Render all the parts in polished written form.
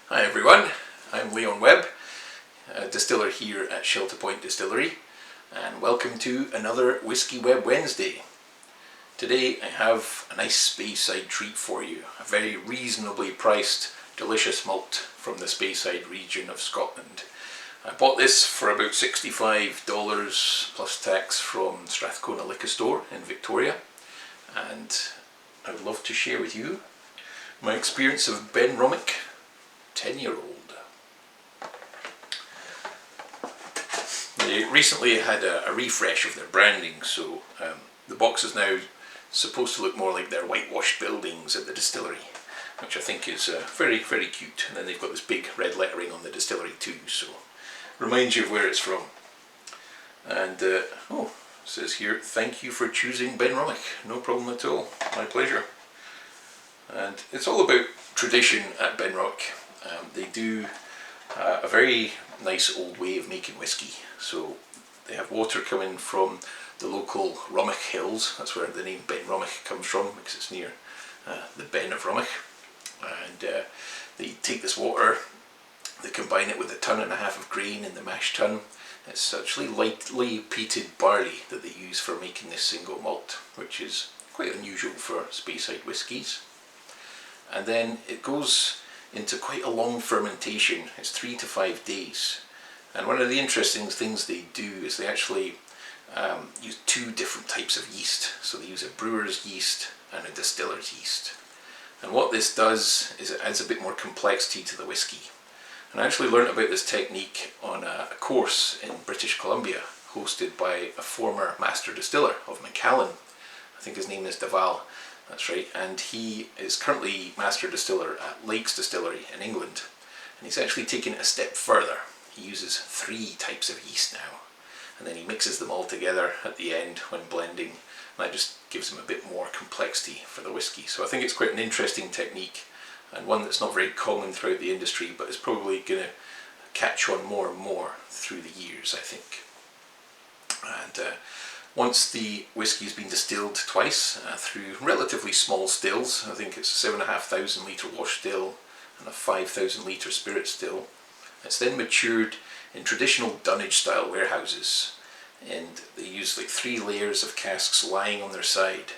Hi everyone, I'm Leon Webb, a distiller here at Shelter Point Distillery, and welcome to another Whiskey Web Wednesday. Today I have a nice Speyside treat for you, a very reasonably priced, delicious malt from the Speyside region of Scotland. I bought this for about $65 plus tax from Strathcona Liquor Store in Victoria, and I would love to share with you my experience of Benromach 10-year-old. They recently had a refresh of their branding, so the box is now supposed to look more like their whitewashed buildings at the distillery, which I think is very, very cute. And then they've got this big red lettering on the distillery too, so reminds you of where it's from. And it says here, "Thank you for choosing Benromach." No problem at all, my pleasure. And it's all about tradition at Benromach. They do a very nice old way of making whiskey. So they have water coming from the local Romach Hills. That's where the name Benromach comes from, because it's near the Ben of Romach. And they take this water, they combine it with 1.5 tons of grain in the mash tun. It's actually lightly peated barley that they use for making this single malt, which is quite unusual for Speyside whiskies. And then it goes into quite a long fermentation. It's 3 to 5 days. And one of the interesting things they do is they actually use 2 different types of yeast. So they use a brewer's yeast and a distiller's yeast. And what this does is it adds a bit more complexity to the whiskey. And I actually learned about this technique on a course in British Columbia, hosted by a former master distiller of Macallan. I think his name is Deval. That's right, and he is currently master distiller at Lakes Distillery in England, and he's actually taken it a step further. He uses 3 types of yeast now, and then he mixes them all together at the end when blending, and that just gives him a bit more complexity for the whiskey. So I think it's quite an interesting technique, and one that's not very common throughout the industry, but is probably going to catch on more and more through the years, I think. And once the whiskey has been distilled twice through relatively small stills, I think it's a 7,500 litre wash still and a 5,000 litre spirit still, it's then matured in traditional dunnage style warehouses, and they use like 3 layers of casks lying on their side.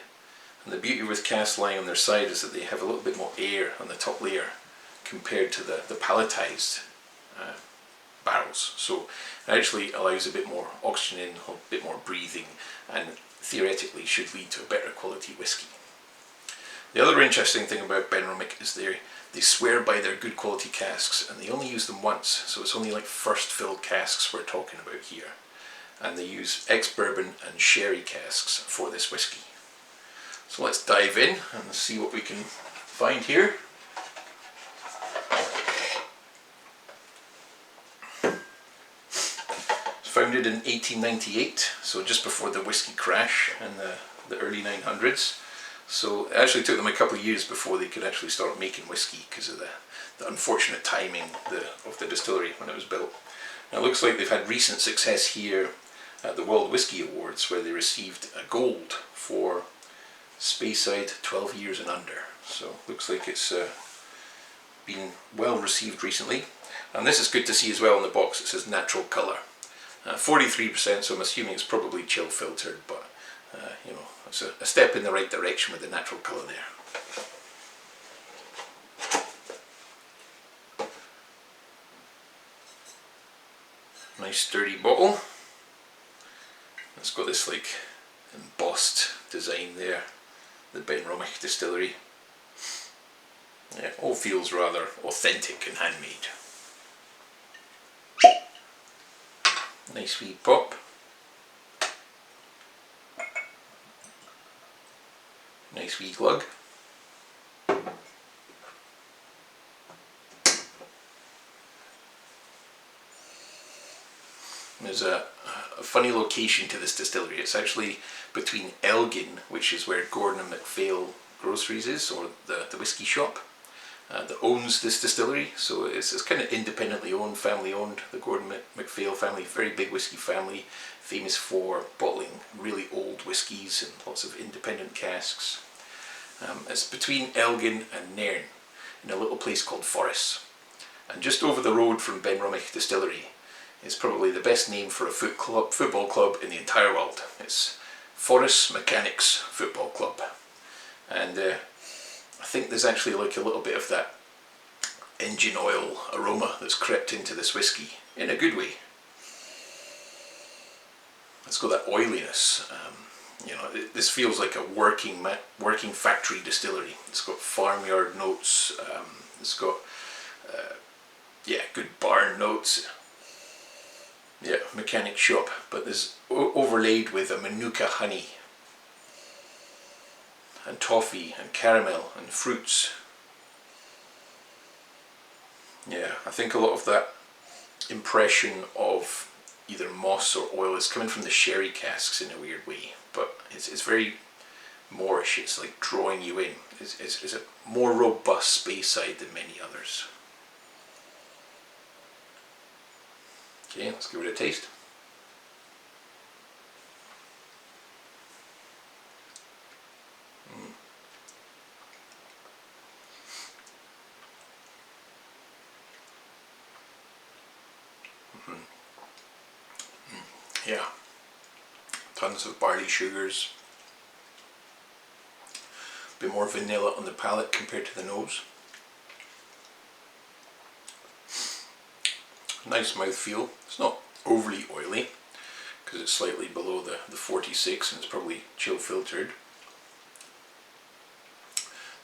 And the beauty with casks lying on their side is that they have a little bit more air on the top layer compared to the palletized barrels. So it actually allows a bit more oxygen in, a bit more breathing, and theoretically should lead to a better quality whiskey. The other interesting thing about Benromach is they swear by their good quality casks, and they only use them once, so it's only like first filled casks we're talking about here. And they use Ex-Bourbon and sherry casks for this whiskey. So let's dive in and see what we can find here. Founded in 1898, so just before the whiskey crash in the early 900s. So it actually took them a couple of years before they could actually start making whiskey because of the unfortunate timing of the distillery when it was built. Now it looks like they've had recent success here at the World Whiskey Awards, where they received a gold for Speyside 12 years and under. So looks like it's been well received recently. And this is good to see as well on the box. It says natural colour. 43%, so I'm assuming it's probably chill filtered, but you know, it's a step in the right direction with the natural colour there. Nice sturdy bottle. It's got this like embossed design there, the Benromach distillery. Yeah, it all feels rather authentic and handmade. Nice wee pop. Nice wee glug. There's a funny location to this distillery. It's actually between Elgin, which is where Gordon and MacPhail Groceries is, or the whiskey shop, that owns this distillery. So it's kind of independently owned, family owned, the Gordon MacPhail family, very big whiskey family, famous for bottling really old whiskies and lots of independent casks. It's between Elgin and Nairn, in a little place called Forres. And just over the road from Benromach Distillery is probably the best name for a football club in the entire world. It's Forest Mechanics Football Club. And I think there's actually like a little bit of that engine oil aroma that's crept into this whiskey in a good way. It's got that oiliness. You know, this feels like a working factory distillery. It's got farmyard notes. It's got yeah, good barn notes. Yeah, mechanic shop. But there's overlaid with a manuka honey and toffee and caramel and fruits. Yeah, I think a lot of that impression of either moss or oil is coming from the sherry casks in a weird way, but it's very moorish. It's like drawing you in. It's a more robust Speyside than many others. Okay, let's give it a taste. Yeah, tons of barley sugars, a bit more vanilla on the palate compared to the nose. Nice mouthfeel. It's not overly oily because it's slightly below the 46 and it's probably chill filtered.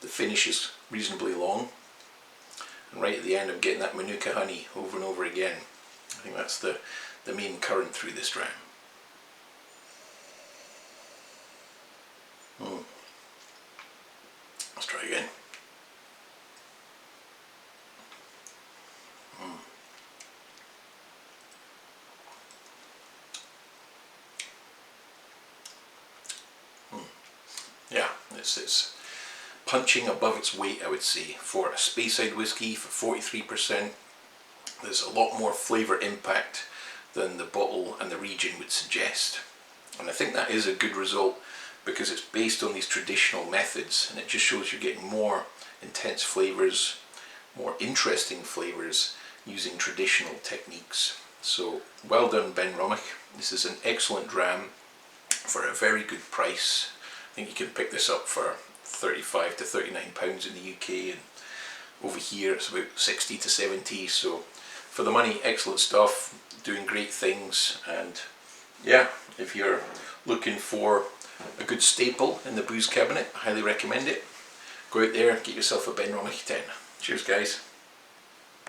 The finish is reasonably long, and right at the end I'm getting that manuka honey over and over again. I think that's the main current through this dram. Let's try again. Yeah, it's punching above its weight, I would say, for a Speyside whiskey for 43%. There's a lot more flavour impact than the bottle and the region would suggest. And I think that is a good result because it's based on these traditional methods, and it just shows you're getting more intense flavours, more interesting flavours using traditional techniques. So well done, Benromach. This is an excellent dram for a very good price. I think you can pick this up for £35 to £39 in the UK, and over here it's about 60 to 70, so for the money, excellent stuff, doing great things. And yeah, if you're looking for a good staple in the booze cabinet, I highly recommend it. Go out there, get yourself a Benromach 10. Cheers guys.